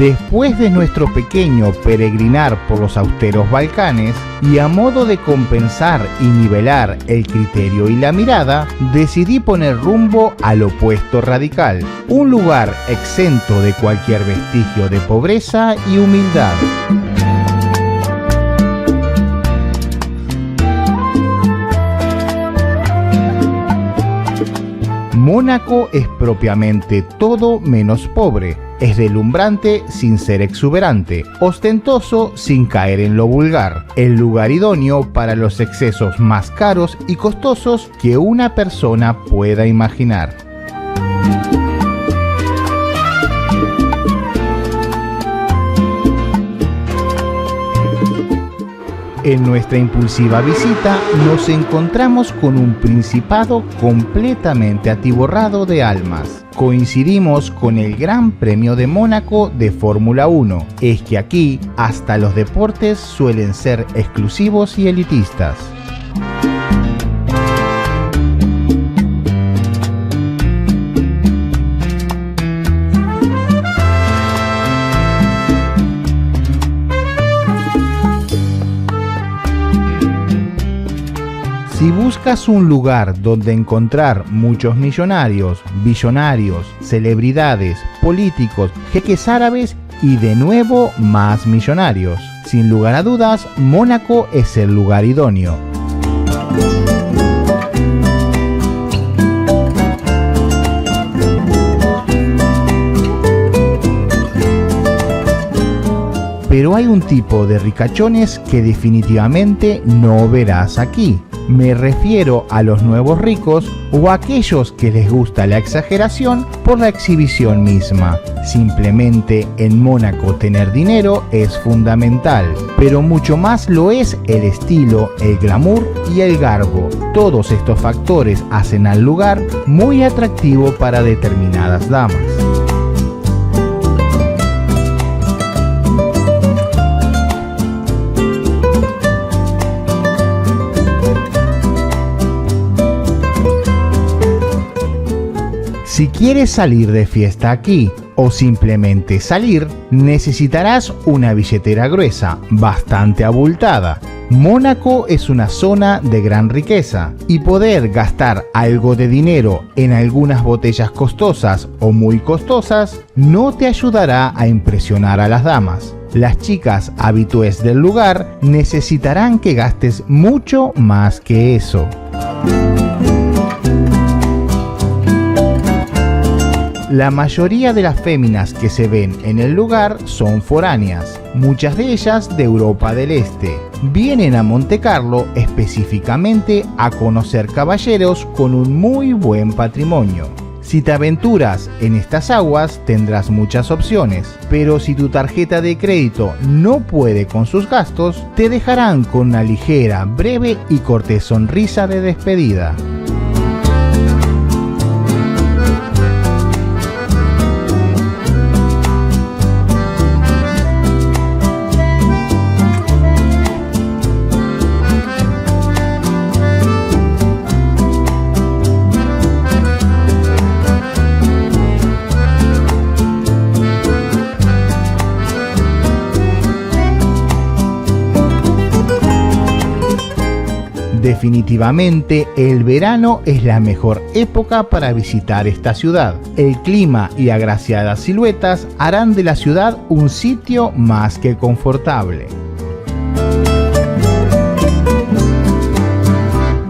Después de nuestro pequeño peregrinar por los austeros Balcanes, y a modo de compensar y nivelar el criterio y la mirada, decidí poner rumbo al opuesto radical, un lugar exento de cualquier vestigio de pobreza y humildad. Mónaco es propiamente todo menos pobre. Es deslumbrante sin ser exuberante, ostentoso sin caer en lo vulgar, el lugar idóneo para los excesos más caros y costosos que una persona pueda imaginar. En nuestra impulsiva visita nos encontramos con un principado completamente atiborrado de almas. Coincidimos con el Gran Premio de Mónaco de Fórmula 1. Es que aquí hasta los deportes suelen ser exclusivos y elitistas. Si buscas un lugar donde encontrar muchos millonarios, billonarios, celebridades, políticos, jeques árabes y de nuevo más millonarios, sin lugar a dudas, Mónaco es el lugar idóneo. Pero hay un tipo de ricachones que definitivamente no verás aquí. Me refiero a los nuevos ricos o a aquellos que les gusta la exageración por la exhibición misma. Simplemente en Mónaco tener dinero es fundamental, pero mucho más lo es el estilo, el glamour y el garbo. Todos estos factores hacen al lugar muy atractivo para determinadas damas. Si quieres salir de fiesta aquí o simplemente salir, necesitarás una billetera gruesa, bastante abultada. Mónaco es una zona de gran riqueza y poder gastar algo de dinero en algunas botellas costosas o muy costosas no te ayudará a impresionar a las damas. Las chicas habitués del lugar necesitarán que gastes mucho más que eso. La mayoría de las féminas que se ven en el lugar son foráneas, muchas de ellas de Europa del Este. Vienen a Montecarlo específicamente a conocer caballeros con un muy buen patrimonio. Si te aventuras en estas aguas tendrás muchas opciones, pero si tu tarjeta de crédito no puede con sus gastos, te dejarán con una ligera, breve y cortés sonrisa de despedida. Definitivamente, el verano es la mejor época para visitar esta ciudad. El clima y agraciadas siluetas harán de la ciudad un sitio más que confortable.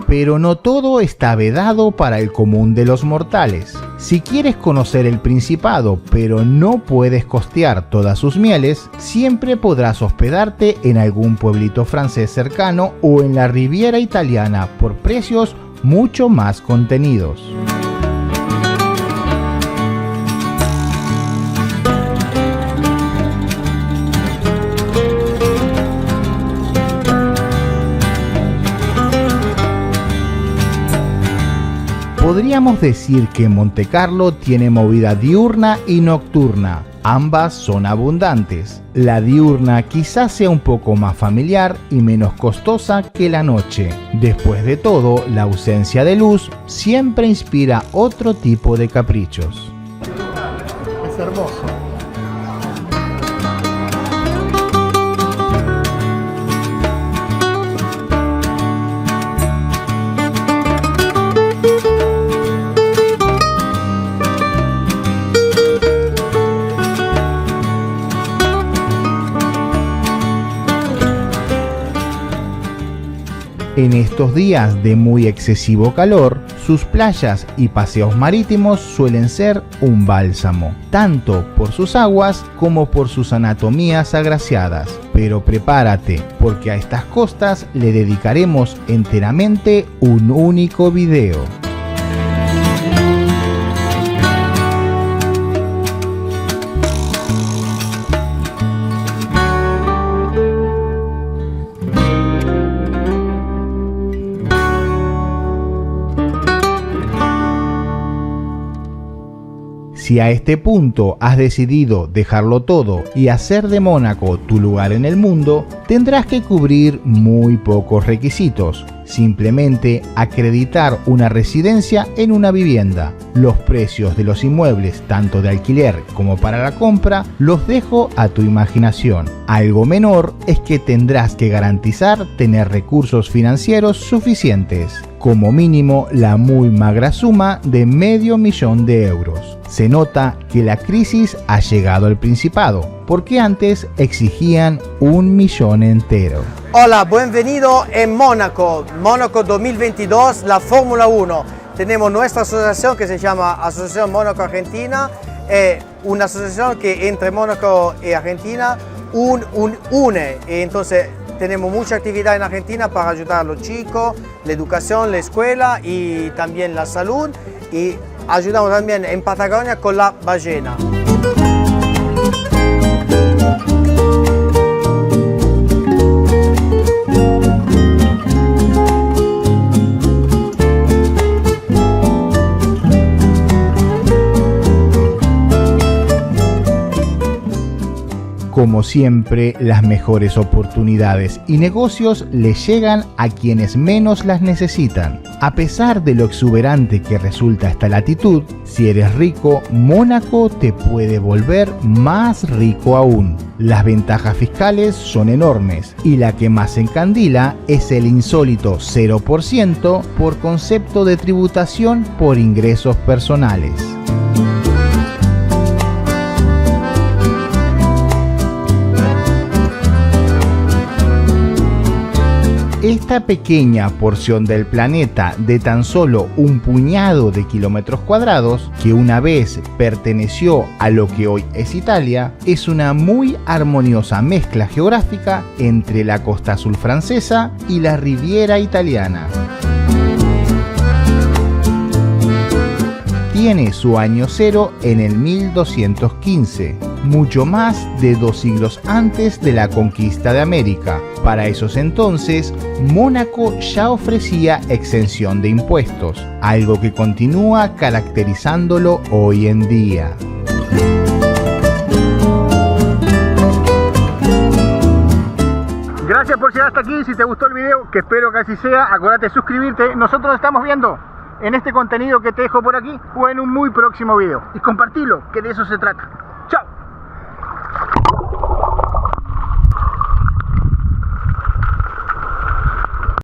Pero no todo está vedado para el común de los mortales. Si quieres conocer el Principado, pero no puedes costear todas sus mieles, siempre podrás hospedarte en algún pueblito francés cercano o en la Riviera italiana por precios mucho más contenidos. Podríamos decir que Montecarlo tiene movida diurna y nocturna. Ambas son abundantes. La diurna quizás sea un poco más familiar y menos costosa que la noche. Después de todo, la ausencia de luz siempre inspira otro tipo de caprichos. Es hermoso. En estos días de muy excesivo calor, sus playas y paseos marítimos suelen ser un bálsamo, tanto por sus aguas como por sus anatomías agraciadas. Pero prepárate, porque a estas costas le dedicaremos enteramente un único video. Si a este punto has decidido dejarlo todo y hacer de Mónaco tu lugar en el mundo, tendrás que cubrir muy pocos requisitos. Simplemente acreditar una residencia en una vivienda. Los precios de los inmuebles, tanto de alquiler como para la compra, los dejo a tu imaginación. Algo menor es que tendrás que garantizar tener recursos financieros suficientes. Como mínimo la muy magra suma de $500,000 de euros. Se nota que la crisis ha llegado al Principado, porque antes exigían 1.000.000 entero. Hola, bienvenido en Mónaco, Mónaco 2022, la Fórmula 1. Tenemos nuestra asociación que se llama Asociación Mónaco Argentina, una asociación que entre Mónaco y Argentina une. Entonces tenemos mucha actividad en Argentina para ayudar a los chicos, la educación, la escuela y también la salud. Y ayudamos también en Patagonia con la ballena. Como siempre, las mejores oportunidades y negocios le llegan a quienes menos las necesitan. A pesar de lo exuberante que resulta esta latitud, si eres rico, Mónaco te puede volver más rico aún. Las ventajas fiscales son enormes y la que más encandila es el insólito 0% por concepto de tributación por ingresos personales. Esta pequeña porción del planeta de tan solo un puñado de kilómetros cuadrados, que una vez perteneció a lo que hoy es Italia, es una muy armoniosa mezcla geográfica entre la costa azul francesa y la Riviera italiana. Tiene su año cero en el 1215, mucho más de 2 siglos antes de la conquista de América. Para esos entonces, Mónaco ya ofrecía exención de impuestos, algo que continúa caracterizándolo hoy en día. Gracias por llegar hasta aquí. Si te gustó el video, que espero que así sea, acuérdate de suscribirte. Nosotros nos estamos viendo en este contenido que te dejo por aquí o en un muy próximo video. Y compartilo, que de eso se trata.